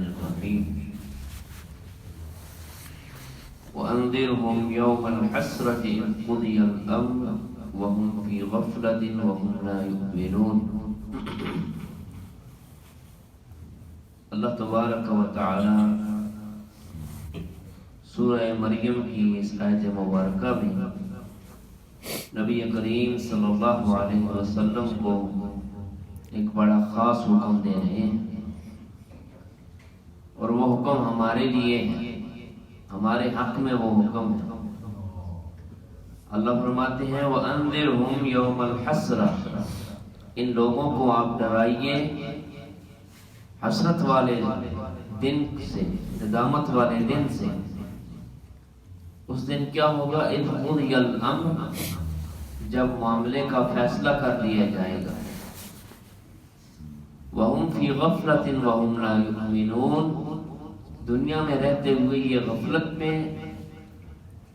الرحمن الرحیم وَأَنذِرْهُمْ يَوْمَ الْحَسْرَةِ إِذْ قُضِيَ الْأَمْرُ وَهُمْ فِي غَفْلَةٍ وَهُمْ لَا يُؤْمِنُونَ۔ اللہ تبارک و تعالی سورہ مریم کی اس آیت مبارکہ میں نبی کریم صلی اللہ علیہ وسلم کو ایک بڑا خاص حکم دے رہے ہیں، اور وہ حکم ہمارے لیے ہے، ہمارے حق میں وہ حکم ہے۔ اللہ فرماتے ہیں وَأَنذِرْهُمْ يَوْمَ الْحَسْرَةِ، ان لوگوں کو آپ ڈرائیے حسرت والے دن سے، ندامت والے دن سے۔ اس دن کیا ہوگا؟ اذ قضی الامر، جب معاملے کا فیصلہ کر لیا جائے گا۔ وہم فی غفلۃ وہم لا یؤمنون، دنیا میں رہتے ہوئے یہ غفلت میں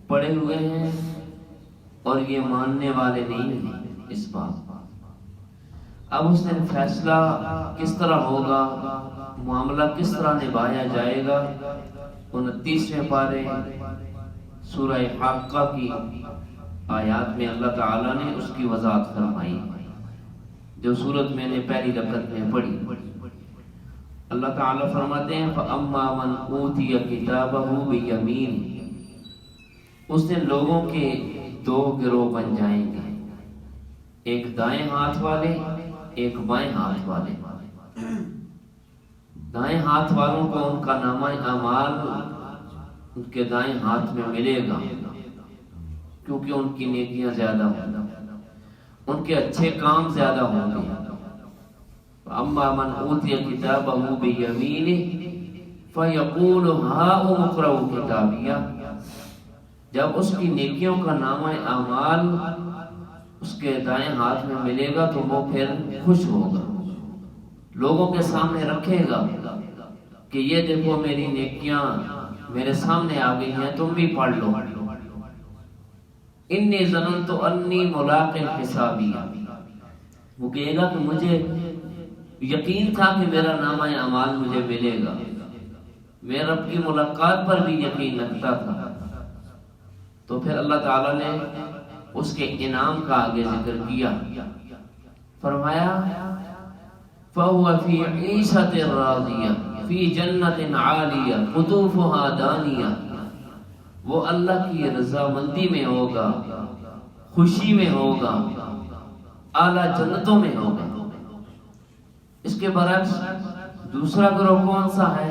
پڑے ہوئے ہیں اور یہ ماننے والے نہیں ہیں اس بات۔ اب اس دن فیصلہ کس طرح ہوگا، معاملہ کس طرح نبھایا جائے گا، 29ویں پارے سورہ حاقہ کی آیات میں اللہ تعالیٰ نے اس کی وضاحت فرمائی، جو سورت میں نے پہلی رکعت میں پڑھی۔ اللہ تعالیٰ فرماتے ہیں فَأَمَّا مَنْ أُوتِيَ كِتَابَهُ بِيَمِينِهِ، اس دن لوگوں کے دو گروہ بن جائیں گے، ایک دائیں ہاتھ والے، ایک بائیں ہاتھ والے۔ دائیں ہاتھ والوں کو ان کا نامہ اعمال ان کے دائیں ہاتھ میں ملے گا، کیونکہ ان کی نیکیاں زیادہ ہوں گی، ان کے اچھے کام زیادہ ہوں گے۔ اما من اوتی کتابہ بیمینہ فیقول ہاؤم اقرؤوا کتابیہ، جب اس کی نیکیوں کا نامہ اعمال اس کے دائیں ہاتھ میں ملے گا تو وہ پھر خوش ہوگا، لوگوں کے سامنے رکھے گا کہ یہ دیکھو میری نیکیاں میرے سامنے آ گئی ہیں، تم بھی پڑھ لو۔ انی ظننت انی ملاق حسابیہ، وہ کہے گا کہ مجھے یقین تھا کہ میرا نامہ اعمال مجھے ملے گا، میں رب کی ملاقات پر بھی یقین رکھتا تھا۔ تو پھر اللہ تعالیٰ نے اس کے انعام کا آگے ذکر کیا، فرمایا فَهُوَ فِي عِيشَةٍ رَاضِيَةٍ فِي جَنَّةٍ عَالِيَةٍ قُطُوفُهَا دَانِيَةٌ، وہ اللہ کی رضامندی میں ہوگا، خوشی میں ہوگا، اعلیٰ جنتوں میں ہوگا۔ اس کے برعکس دوسرا گروہ کون سا ہے؟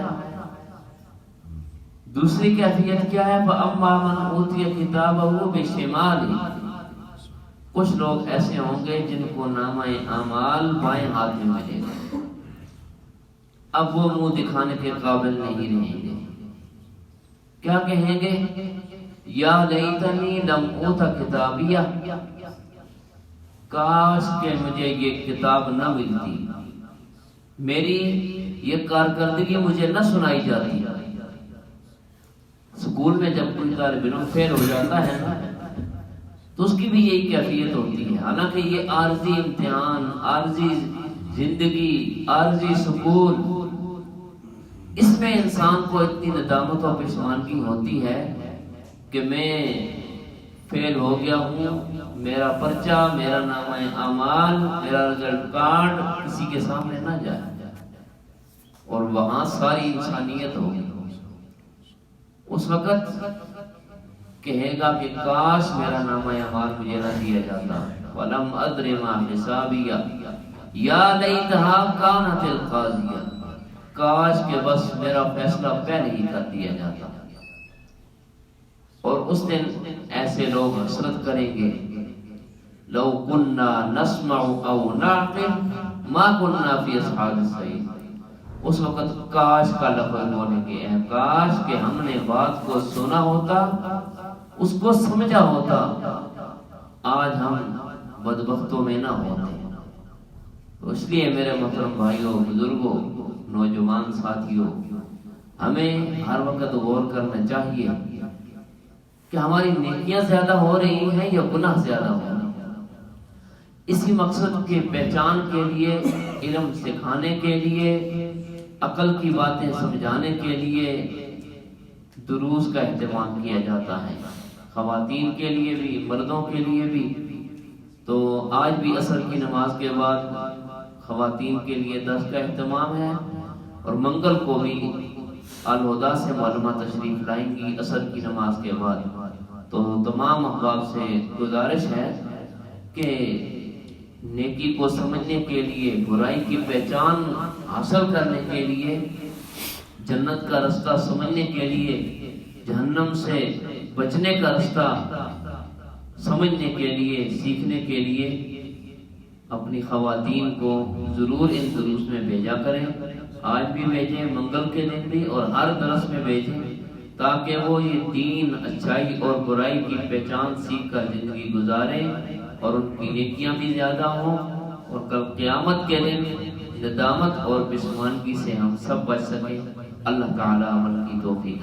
دوسری کیفیت کیا ہے؟ فَأَمَّا مَنْ أُوتِيَ كِتَابَهُ بِشِمَالِهِ، کچھ لوگ ایسے ہوں گے جن کو نامہ اعمال بائیں ہاتھ میں ملے گا، اب وہ منہ دکھانے کے قابل نہیں رہیں گے۔ کیا کہیں گے؟ یا لیتنی لم اوت کتابیہ، کاش کہ مجھے یہ کتاب نہ ملتی، میری یہ کارکردگی مجھے نہ سنائی جاتی۔ اسکول میں جب کوئی طالب علم فیل ہو جاتا ہے نا تو اس کی بھی یہی کیفیت ہوتی ہے، حالانکہ یہ عارضی امتحان، عارضی زندگی، عارضی سکون، اس میں انسان کو اتنی ندامت و پشیمانی ہوتی ہے کہ میں فیل ہو گیا ہوں، میرا پرچہ، میرا نامہ اعمال، میرا رزلٹ کارڈ کسی کے سامنے نہ جائے، اور وہاں ساری انسانیت ہوگی۔ اس وقت کہے گا کہ کاش میرا نامہ اعمال مجھے نہ دیا جاتا، وَلَمْ أَدْرِ مَا حِسَابِيَهْ يَا لَيْتَهَا كَانَتِ الْقَاضِيَةَ، کاش کہ بس میرا فیصلہ پہلے ہی کر دیا جاتا۔ اور اس دن ایسے لوگ حسرت کریں گے، لَوْ كُنَّا نَسْمَعُ أَوْ نَعْقِلُ مَا كُنَّا فِي أَصْحَابِ السَّعِيرِ، اس وقت کاش کا لفظ بولیں گے، اے کاش کہ ہم نے بات کو سنا ہوتا، اس کو سمجھا ہوتا، آج ہم بدبختوں میں نہ ہوتے۔ تو اس لیے میرے محترم بھائیوں، بزرگوں، نوجوان ساتھیوں، ہمیں ہر وقت غور کرنا چاہیے کہ ہماری نیکیاں زیادہ ہو رہی ہیں یا گناہ زیادہ ہو رہے ہیں۔ اسی مقصد کی پہچان کے لیے، علم سکھانے کے لیے عقل کی باتیں سمجھانے کے لیے دروس کا اہتمام کیا جاتا ہے، خواتین کے لیے بھی مردوں کے لیے بھی۔ تو آج بھی عصر کی نماز کے بعد خواتین کے لیے درس کا اہتمام ہے، اور منگل کو بھی الہدا سے معلومہ تشریف لائیں گی عصر کی نماز کے بعد۔ تو تمام احباب سے گزارش ہے کہ نیکی کو سمجھنے کے لیے، برائی کی پہچان حاصل کرنے کے لیے، جنت کا رستہ سمجھنے کے لیے، جہنم سے بچنے کا رستہ سمجھنے کے لیے، سیکھنے کے لیے اپنی خواتین کو ضرور ان دروس میں بھیجا کریں۔ آج بھی بھیجیں، منگل کے دن بھی، اور ہر درس میں بھیجیں، تاکہ وہ یہ دین، اچھائی اور برائی کی پہچان سیکھ کر زندگی گزاریں، اور ان کی نیکیاں بھی زیادہ ہوں، اور کل قیامت کے دن ندامت اور پشیمانگی سے ہم سب بچ سکیں۔ اللہ تعالی عمل کی توفیق